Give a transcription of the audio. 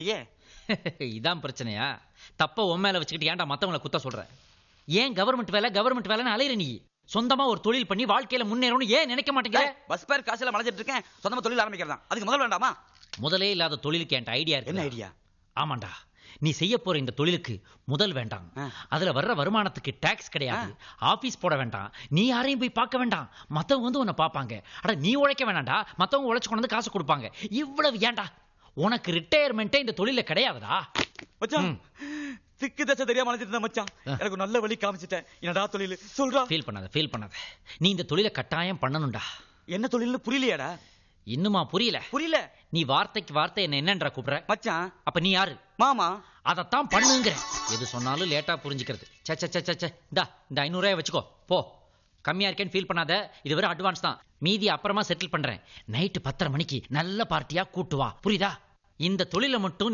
ஏன் இதான் பிரச்சனையா? தப்ப உன் மேல வச்சுக்கிட்டு ஏன்டா மத்தவங்கள குத்த சொல்ற? ஏன் கவர்மெண்ட் வேலைன்னு அலையிற நீ? சொந்தமா ஒரு தொழில் பண்ணி வாழ்க்கையில முன்னேறணும்னு ஏன் நினைக்க மாட்டேங்கிற? பஸ் பேர் காசுல மலைஞ்சிட்டு இருக்கேன், சொந்தமா தொழில் ஆரம்பிக்கிறதா? அதுக்கு முதல் வேண்டாமா? முதலே இல்லாத தொழிலுக்கு என்கிட்ட ஐடியா இருக்கு. என்ன ஐடியா? ஆமாண்டா, நீ செய்ய போற இந்த தொழிலுக்கு முதல் வேண்டாம். அதுல வர்ற வருமானத்துக்கு டாக்ஸ் கிடையாது. ஆபீஸ் போட வேண்டாம், நீ யாரையும் போய் பார்க்க வேண்டாம். மத்தவங்க வந்து உன்னை பார்ப்பாங்க. அட நீ உழைக்க வேண்டாம்டா, மத்தவங்க உழைச்சு கொண்டு வந்து காசு கொடுப்பாங்க. இவ்வளவு ஏன்டா? உனக்கு ரிட்டையர்மெண்ட்டே இந்த தொழில கிடையாதுடா. மச்சான், திக்கு தசை தெரியாம அலைஞ்சிட்டு இருந்த மச்சான், எனக்கு நல்ல வழி காமிச்சிட்டேன். என்னடா தொழில் சொல்றா? ஃபீல் பண்ணாத. நீ இந்த தொழில கட்டாயம் பண்ணணும்டா. என்ன தொழில்னு புரியலையாடா? இன்னுமா புரியல? புரியல. நீ வார்த்தைக்கு வார்த்தை என்ன என்னன்றா கூப்பிடுற? மச்சான், அப்ப நீ யாரு? மாமா. அதத்தான் பண்ணுங்கிற. எது சொன்னாலும் லேட்டா புரிஞ்சுக்கிறது. இந்த 500 ரூபாய் வச்சுக்கோ போ. கம்மியா இருக்கேன்னு ஃபீல் பண்ணாத. இது வெறும் அட்வான்ஸ் தான். மீதி அப்புறமா செட்டில் பண்றேன். நைட்டு 10:30 மணிக்கு நல்ல பார்ட்டியா கூட்டு வா. புரியுதா? இந்த தொழில மட்டும்